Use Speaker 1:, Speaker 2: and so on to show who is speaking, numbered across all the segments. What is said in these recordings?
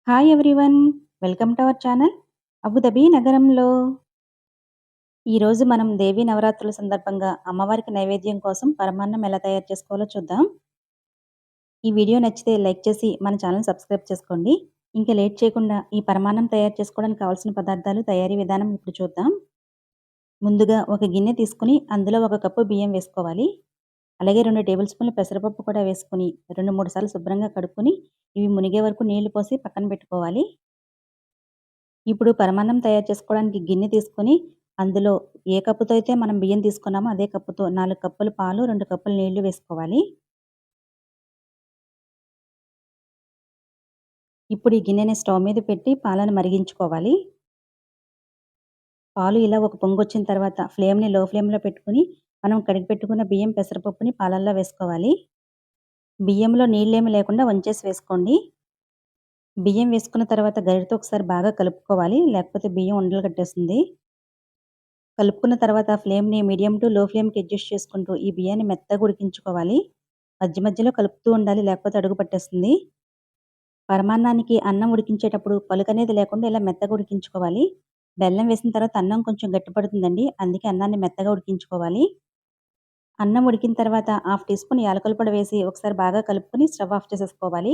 Speaker 1: Hi everyone. Welcome to our channel. Abu Dhabi నగరంలో ఈరోజు మనం దేవీ నవరాత్రుల సందర్భంగా అమ్మవారికి నైవేద్యం కోసం పరమాన్నం ఎలా తయారు చేసుకోవాలో చూద్దాం. ఈ వీడియో నచ్చితే లైక్ చేసి మన ఛానల్ సబ్స్క్రైబ్ చేసుకోండి. ఇంకా లేట్ చేయకుండా ఈ పరమాన్నం తయారు చేసుకోవడానికి కావాల్సిన పదార్థాలు, తయారీ విధానం ఇప్పుడు చూద్దాం. ముందుగా ఒక గిన్నె తీసుకుని అందులో ఒక కప్పు బియ్యం వేసుకోవాలి. అలాగే 2 టేబుల్ స్పూన్ల పెసరపప్పు కూడా వేసుకొని 2, 3 సార్లు శుభ్రంగా కడుక్కొని ఇవి మునిగే వరకు నీళ్లు పోసి పక్కన పెట్టుకోవాలి. ఇప్పుడు పరమాన్నం తయారు చేసుకోవడానికి గిన్నె తీసుకొని, అందులో ఏ కప్పుతో అయితే మనం బియ్యం తీసుకున్నామో అదే కప్పుతో 4 కప్పులు పాలు, 2 కప్పులు నీళ్లు వేసుకోవాలి. ఇప్పుడు ఈ గిన్నెని స్టవ్ మీద పెట్టి పాలను మరిగించుకోవాలి. పాలు ఇలా ఒక పొంగొచ్చిన తర్వాత ఫ్లేమ్‌ని లో ఫ్లేమ్‌లో పెట్టుకొని, మనం కడిగి పెట్టుకున్న బియ్యం, పెసరపప్పుని పాలల్లో వేసుకోవాలి. బియ్యంలో నీళ్ళేమి లేకుండా వంచేసి వేసుకోండి. బియ్యం వేసుకున్న తర్వాత గరిటెతో ఒకసారి బాగా కలుపుకోవాలి. లేకపోతే బియ్యం ఉండలు కట్టేస్తుంది. కలుపుకున్న తర్వాత ఫ్లేమ్‌ని మీడియం టు లో ఫ్లేమ్‌కి అడ్జస్ట్ చేసుకుంటూ ఈ బియ్యాన్ని మెత్తగా ఉడికించుకోవాలి. మధ్య మధ్యలో కలుపుతూ ఉండాలి, లేకపోతే అడుగు పట్టేస్తుంది. పరమాన్నానికి అన్నం ఉడికించేటప్పుడు పలుకనేది లేకుండా ఇలా మెత్తగా ఉడికించుకోవాలి. బెల్లం వేసిన తర్వాత అన్నం కొంచెం గట్టిపడుతుందండి. అందుకే అన్నాన్ని మెత్తగా ఉడికించుకోవాలి. అన్నం ఉడికిన తర్వాత హాఫ్ టీ స్పూన్ యాలకుల పొడి వేసి ఒకసారి బాగా కలుపుకొని స్టవ్ ఆఫ్ చేసేసుకోవాలి.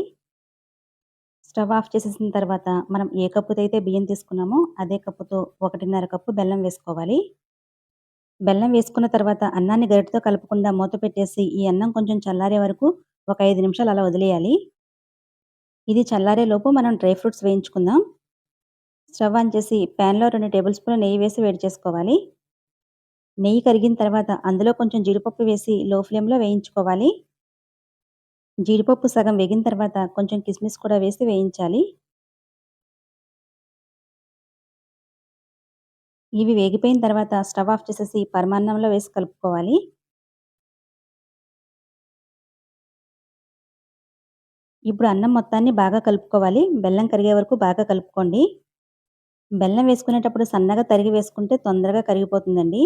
Speaker 1: స్టవ్ ఆఫ్ చేసేసిన తర్వాత మనం ఏ కప్పుతో అయితే బియ్యం తీసుకున్నామో అదే కప్పుతో 1:30 కప్పు బెల్లం వేసుకోవాలి. బెల్లం వేసుకున్న తర్వాత అన్నాన్ని గరిటెతో కలపకుండా మూత పెట్టేసి ఈ అన్నం కొంచెం చల్లారే వరకు ఒక 5 నిమిషాలు అలా వదిలేయాలి. ఇది చల్లారేలోపు మనం డ్రై ఫ్రూట్స్ వేయించుకుందాం. స్టవ్ ఆన్ చేసి ప్యాన్‌లో 2 టేబుల్ స్పూన్ల నెయ్యి వేసి వేడి చేసుకోవాలి. నెయ్యి కరిగిన తర్వాత అందులో కొంచెం జీడిపప్పు వేసి లో ఫ్లేమ్‌లో వేయించుకోవాలి. జీడిపప్పు సగం వేగిన తర్వాత కొంచెం కిస్మిస్ కూడా వేసి వేయించాలి. ఇవి వేగిపోయిన తర్వాత స్టవ్ ఆఫ్ చేసేసి పరమాన్నంలో వేసి కలుపుకోవాలి. ఇప్పుడు అన్నం మొత్తాన్ని బాగా కలుపుకోవాలి. బెల్లం కరిగే వరకు బాగా కలుపుకోండి. బెల్లం వేసుకునేటప్పుడు సన్నగా తరిగి వేసుకుంటే తొందరగా కరిగిపోతుందండి.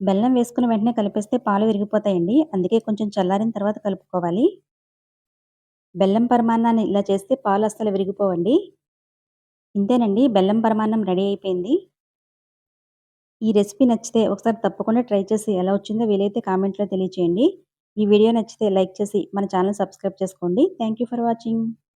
Speaker 1: బెల్లం వేసుకున్న వెంటనే కలిపేస్తే పాలు విరిగిపోతాయండి. అందుకే కొంచెం చల్లారిన తర్వాత కలుపుకోవాలి. బెల్లం పరమాన్నాన్ని ఇలా చేస్తే పాలు అస్సలు విరిగిపోవండి. ఇంతేనండి, బెల్లం పరమాన్నం రెడీ అయిపోయింది. ఈ రెసిపీ నచ్చితే ఒకసారి తప్పకుండా ట్రై చేసి ఎలా వచ్చిందో వీలైతే కామెంట్‌లో తెలియచేయండి. ఈ వీడియో నచ్చితే లైక్ చేసి మన ఛానల్ సబ్స్క్రైబ్ చేసుకోండి. Thank you for watching.